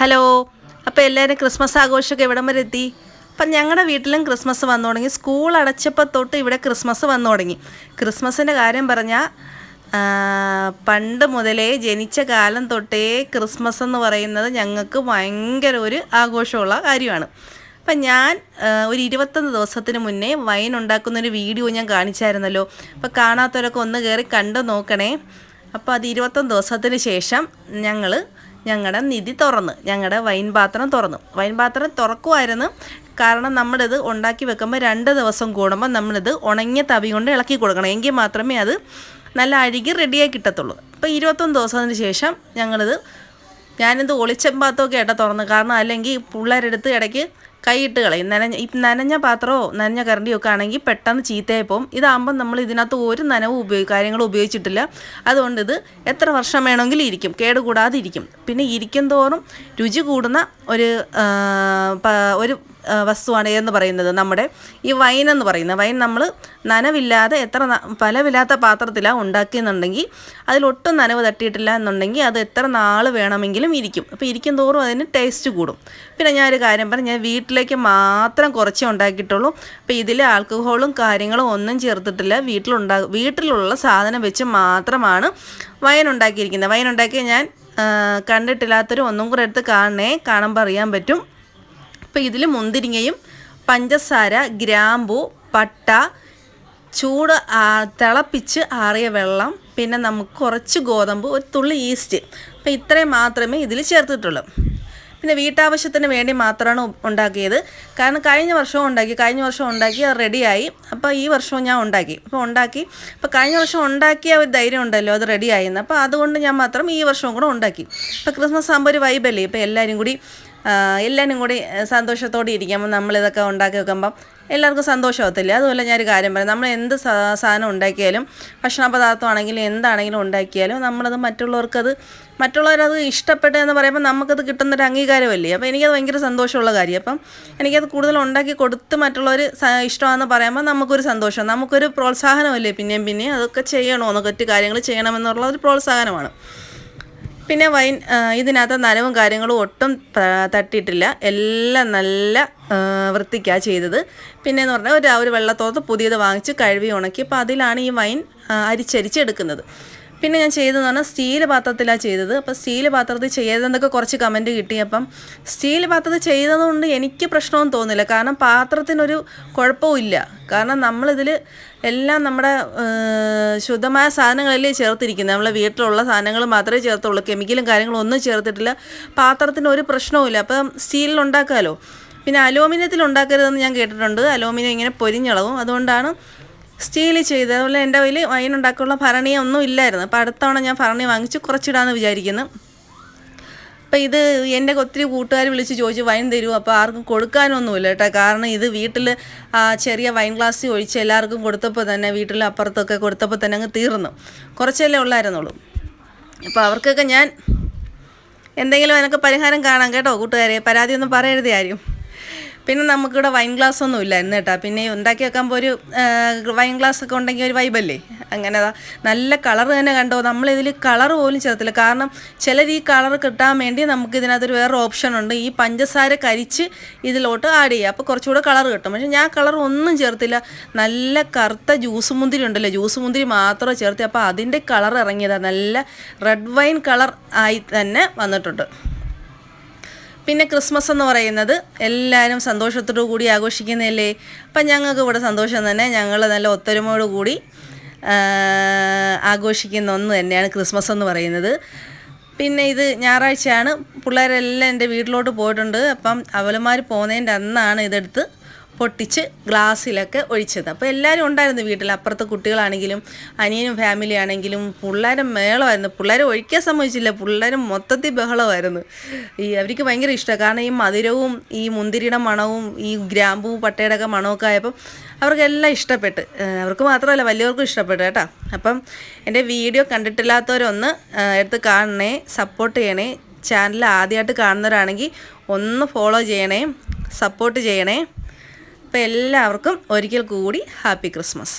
Hello. അപ്പോൾ എല്ലാവരും Christmas ആഘോഷമൊക്കെ എവിടം വരെ എത്തി? അപ്പം ഞങ്ങളുടെ വീട്ടിലും ക്രിസ്മസ് വന്നു തുടങ്ങി. സ്കൂൾ അടച്ചപ്പോൾ തൊട്ട് ഇവിടെ ക്രിസ്മസ് വന്നു തുടങ്ങി. ക്രിസ്മസിൻ്റെ കാര്യം പറഞ്ഞാൽ പണ്ട് മുതലേ ജനിച്ച കാലം തൊട്ടേ ക്രിസ്മസ് എന്ന് പറയുന്നത് ഞങ്ങൾക്ക് ഭയങ്കര ഒരു ആഘോഷമുള്ള കാര്യമാണ്. അപ്പം ഞാൻ ഒരു 21 ദിവസത്തിന് മുന്നേ വൈൻ ഉണ്ടാക്കുന്നൊരു വീഡിയോ ഞാൻ കാണിച്ചായിരുന്നല്ലോ. അപ്പോൾ കാണാത്തവരൊക്കെ ഒന്ന് കയറി കണ്ടു നോക്കണേ. അപ്പോൾ അത് 21 ദിവസത്തിന് ശേഷം ഞങ്ങളുടെ നിധി തുറന്ന് ഞങ്ങളുടെ വൈൻ പാത്രം തുറക്കുമായിരുന്നു. കാരണം നമ്മളിത് ഉണ്ടാക്കി വെക്കുമ്പോൾ 2 ദിവസം കൂടുമ്പോൾ നമ്മളിത് ഉണങ്ങിയ തവി കൊണ്ട് ഇളക്കി കൊടുക്കണം. എങ്കിൽ മാത്രമേ അത് നല്ല അഴുകി റെഡിയായി കിട്ടത്തുള്ളൂ. അപ്പോൾ 21 ദിവസത്തിന് ശേഷം ഞാനിത് ഒളിച്ചമ്പാത്രമൊക്കെ ആയിട്ടാണ് തുറന്ന്. കാരണം അല്ലെങ്കിൽ പിള്ളേരെടുത്ത് ഇടയ്ക്ക് കൈയിട്ട് കളയും. നനഞ്ഞ പാത്രമോ നനഞ്ഞ കരണ്ടിയോ ഒക്കെ ആണെങ്കിൽ പെട്ടെന്ന് ചീത്തയായി പോകും. ഇതാകുമ്പം നമ്മൾ ഇതിനകത്ത് ഒരു നനവും കാര്യങ്ങളും ഉപയോഗിച്ചിട്ടില്ല. അതുകൊണ്ട് ഇത് എത്ര വർഷം വേണമെങ്കിലും ഇരിക്കും, കേടുകൂടാതെ ഇരിക്കും. പിന്നെ ഇരിക്കും തോറും രുചി കൂടുന്ന ഒരു വസ്തുവാണ് എന്ന് പറയുന്നത് നമ്മുടെ ഈ വൈൻ എന്ന് പറയുന്നത്. വൈൻ നമ്മൾ നനവില്ലാതെ ഫലമില്ലാത്ത പാത്രത്തിലാണ് ഉണ്ടാക്കിയെന്നുണ്ടെങ്കിൽ അതിലൊട്ടും നനവ് തട്ടിയിട്ടില്ല എന്നുണ്ടെങ്കിൽ അത് എത്ര നാൾ വേണമെങ്കിലും ഇരിക്കും. അപ്പോൾ ഇരിക്കും തോറും അതിന് ടേസ്റ്റ് കൂടും. പിന്നെ ഞാനൊരു കാര്യം പറഞ്ഞു, ഞാൻ വീട്ടിലേക്ക് മാത്രം കുറച്ചേ ഉണ്ടാക്കിയിട്ടുള്ളൂ. അപ്പോൾ ഇതിൽ ആൽക്കഹോളും കാര്യങ്ങളും ഒന്നും ചേർത്തിട്ടില്ല. വീട്ടിലുള്ള സാധനം വെച്ച് മാത്രമാണ് വൈൻ ഉണ്ടാക്കിയിരിക്കുന്നത്. വൈൻ ഉണ്ടാക്കിയ ഞാൻ കണ്ടിട്ടില്ലാത്തൊരു ഒന്നും കൂടെ എടുത്ത് കാണുമ്പോൾ അറിയാൻ പറ്റും. അപ്പോൾ ഇതിൽ മുന്തിരിങ്ങയും പഞ്ചസാര, ഗ്രാമ്പൂ, പട്ട, തിളപ്പിച്ച് ആറിയ വെള്ളം, പിന്നെ നമുക്ക് കുറച്ച് ഗോതമ്പ്, ഒരു തുള്ളി ഈസ്റ്റ്. അപ്പോൾ ഇത്രയും മാത്രമേ ഇതിൽ ചേർത്തിട്ടുള്ളൂ. പിന്നെ വീട്ടാവശ്യത്തിന് വേണ്ടി മാത്രമാണ് ഉണ്ടാക്കിയത്. കാരണം കഴിഞ്ഞ വർഷം ഉണ്ടാക്കി അത് റെഡിയായി. അപ്പോൾ ഈ വർഷവും ഞാൻ ഉണ്ടാക്കി. അപ്പോൾ കഴിഞ്ഞ വർഷം ഉണ്ടാക്കിയ ഒരു ധൈര്യം ഉണ്ടല്ലോ, അത് റെഡിയായിരുന്നു. അപ്പോൾ അതുകൊണ്ട് ഞാൻ മാത്രം ഈ വർഷവും കൂടെ ഉണ്ടാക്കി. ഇപ്പോൾ ക്രിസ്മസ് ആകുമ്പോൾ ഒരു വൈബല്ലേ. ഇപ്പോൾ എല്ലാവരും കൂടി സന്തോഷത്തോടെ ഇരിക്കുമ്പോൾ നമ്മളിതൊക്കെ ഉണ്ടാക്കി വെക്കുമ്പം എല്ലാവർക്കും സന്തോഷമാകത്തില്ല. അതുപോലെ ഞാനൊരു കാര്യം പറയാം, നമ്മൾ എന്ത് സാധനം ഉണ്ടാക്കിയാലും, ഭക്ഷണ പദാർത്ഥമാണെങ്കിലും എന്താണെങ്കിലും ഉണ്ടാക്കിയാലും മറ്റുള്ളവരത് ഇഷ്ടപ്പെട്ടു എന്ന് പറയുമ്പോൾ നമുക്കത് കിട്ടുന്നൊരു അംഗീകാരമല്ലേ. അപ്പോൾ എനിക്കത് ഭയങ്കര സന്തോഷമുള്ള കാര്യം. അപ്പം എനിക്കത് കൂടുതൽ ഉണ്ടാക്കി കൊടുത്ത് മറ്റുള്ളവർ ഇഷ്ടമാണെന്ന് പറയുമ്പോൾ നമുക്കൊരു സന്തോഷം, നമുക്കൊരു പ്രോത്സാഹനമല്ലേ. പിന്നെയും അതൊക്കെ മറ്റു കാര്യങ്ങൾ ചെയ്യണമെന്നുള്ള ഒരു പ്രോത്സാഹനമാണ്. പിന്നെ വൈൻ ഇതിനകത്ത് നനവും കാര്യങ്ങളും ഒട്ടും തട്ടിയിട്ടില്ല. എല്ലാം നല്ല വൃത്തിക്കാണ് ചെയ്തത്. പിന്നെയെന്ന് പറഞ്ഞാൽ ഒരു വെള്ളത്തോത്ത് പുതിയത് വാങ്ങിച്ച് കഴുകി ഉണക്കി. അപ്പോൾ അതിലാണ് ഈ വൈൻ അരിച്ചെടുക്കുന്നത്. പിന്നെ ഞാൻ ചെയ്തതെന്ന് പറഞ്ഞാൽ സ്റ്റീൽ പാത്രത്തിലാണ് ചെയ്തത്. അപ്പോൾ സ്റ്റീൽ പാത്രത്തിൽ ചെയ്തതെന്നൊക്കെ കുറച്ച് കമൻറ്റ് കിട്ടി. അപ്പം സ്റ്റീൽ പാത്രത്തിൽ ചെയ്തതുകൊണ്ട് എനിക്ക് പ്രശ്നമൊന്നും തോന്നില്ല. കാരണം പാത്രത്തിനൊരു കുഴപ്പവും ഇല്ല. കാരണം നമ്മളിതിൽ എല്ലാം നമ്മുടെ ശുദ്ധമായ സാധനങ്ങളല്ലേ ചേർത്തിരിക്കുന്നത്. നമ്മളെ വീട്ടിലുള്ള സാധനങ്ങൾ മാത്രമേ ചേർത്തുള്ളൂ. കെമിക്കലും കാര്യങ്ങളും ഒന്നും ചേർത്തിട്ടില്ല. പാത്രത്തിന് ഒരു പ്രശ്നവുമില്ല. അപ്പം സ്റ്റീലിൽ ഉണ്ടാക്കാമല്ലോ. പിന്നെ അലൂമിനിയത്തിൽ ഉണ്ടാക്കരുതെന്ന് ഞാൻ കേട്ടിട്ടുണ്ട്. അലൂമിനിയം ഇങ്ങനെ പൊരിഞ്ഞളവും. അതുകൊണ്ടാണ് സ്റ്റീൽ ചെയ്തത്. അതുപോലെ എൻ്റെ കയ്യിൽ വൈൻ ഉണ്ടാക്കാനുള്ള ഭരണിയൊന്നും ഇല്ലായിരുന്നു. അപ്പോൾ അടുത്തവണ ഞാൻ ഭരണി വാങ്ങിച്ച് കുറച്ചിടാമെന്ന് വിചാരിക്കുന്നു. അപ്പോൾ ഇത് എൻ്റെ ഒത്തിരി കൂട്ടുകാർ വിളിച്ച് ചോദിച്ചു വൈൻ തരുമോ. അപ്പോൾ ആർക്കും കൊടുക്കാനൊന്നുമില്ല കേട്ടോ. കാരണം ഇത് വീട്ടിൽ ചെറിയ വൈൻ ഗ്ലാസ്സിൽ ഒഴിച്ച് എല്ലാവർക്കും കൊടുത്തപ്പോൾ തന്നെ, വീട്ടിൽ അപ്പുറത്തൊക്കെ കൊടുത്തപ്പോൾ തന്നെ അങ്ങ് തീർന്നു. കുറച്ചല്ലേ ഉള്ളായിരുന്നുള്ളൂ. അപ്പോൾ അവർക്കൊക്കെ ഞാൻ എന്തെങ്കിലും അതിനൊക്കെ പരിഹാരം കാണാം കേട്ടോ കൂട്ടുകാരെ. പരാതിയൊന്നും പറയരുത് ആരും. പിന്നെ നമുക്കിവിടെ വൈൻ ഗ്ലാസ് ഒന്നും ഇല്ലായിരുന്നു കേട്ടോ. പിന്നെ ഉണ്ടാക്കി വെക്കുമ്പോൾ ഒരു വൈൻ ഗ്ലാസ് ഒക്കെ ഉണ്ടെങ്കിൽ ഒരു വൈബല്ലേ. അങ്ങനെ നല്ല കളർ തന്നെ കണ്ടോ. നമ്മളിതിൽ കളർ പോലും ചേർത്തില്ല. കാരണം ചിലർ ഈ കളർ കിട്ടാൻ വേണ്ടി നമുക്കിതിനകത്തൊരു വേറെ ഓപ്ഷൻ ഉണ്ട്. ഈ പഞ്ചസാര കരിച്ച് ഇതിലോട്ട് ആഡ് ചെയ്യുക. അപ്പോൾ കുറച്ചുകൂടെ കളർ കിട്ടും. പക്ഷേ ഞാൻ കളർ ഒന്നും ചേർത്തില്ല. നല്ല കറുത്ത ജ്യൂസ് മുന്തിരി ഉണ്ടല്ലോ, ജ്യൂസ് മുന്തിരി മാത്രമേ ചേർത്തി. അപ്പോൾ അതിൻ്റെ കളർ ഇറങ്ങിയതാണ്. നല്ല റെഡ് വൈൻ കളർ ആയി തന്നെ വന്നിട്ടുണ്ട്. പിന്നെ ക്രിസ്മസ് എന്ന് പറയുന്നത് എല്ലാവരും സന്തോഷത്തോടു കൂടി ആഘോഷിക്കുന്നതല്ലേ. അപ്പം ഞങ്ങൾക്ക് ഇവിടെ സന്തോഷം തന്നെ. ഞങ്ങൾ നല്ല ഒത്തൊരുമയോടു കൂടി ആഘോഷിക്കുന്ന ഒന്ന് തന്നെയാണ് ക്രിസ്മസ് എന്ന് പറയുന്നത്. പിന്നെ ഇത് ഞായറാഴ്ചയാണ്. പിള്ളേരെല്ലാം എൻ്റെ വീട്ടിലോട്ട് പോയിട്ടുണ്ട്. അപ്പം അവളുമാർ പോകുന്നതിൻ്റെ അന്നാണ് ഇതെടുത്ത് പൊട്ടിച്ച് ഗ്ലാസ്സിലൊക്കെ ഒഴിച്ചത്. അപ്പോൾ എല്ലാവരും ഉണ്ടായിരുന്നു വീട്ടിൽ. അപ്പുറത്തെ കുട്ടികളാണെങ്കിലും അനിയനും ഫാമിലി ആണെങ്കിലും പിള്ളേരും മേളമായിരുന്നു. പിള്ളേരെ ഒഴിക്കാൻ സമ്മതിച്ചില്ല. പിള്ളേരും മൊത്തത്തിൽ ബഹളമായിരുന്നു. അവർക്ക് ഭയങ്കര ഇഷ്ടമാണ്. കാരണം ഈ മധുരവും ഈ മുന്തിരിയുടെ മണവും ഈ ഗ്രാമ്പൂ പട്ടയുടെ ഒക്കെ മണമൊക്കെ ആയപ്പം അവർക്കെല്ലാം ഇഷ്ടപ്പെട്ട്. അവർക്ക് മാത്രമല്ല വലിയവർക്കും ഇഷ്ടപ്പെട്ടു കേട്ടോ. അപ്പം എൻ്റെ വീഡിയോ കണ്ടിട്ടില്ലാത്തവരൊന്ന് എടുത്ത് കാണണേ, സപ്പോർട്ട് ചെയ്യണേ. ചാനൽ ആദ്യമായിട്ട് കാണുന്നവരാണെങ്കിൽ ഒന്ന് ഫോളോ ചെയ്യണേ, സപ്പോർട്ട് ചെയ്യണേ. അപ്പോൾ എല്ലാവർക്കും ഒരിക്കൽ കൂടി ഹാപ്പി ക്രിസ്മസ്.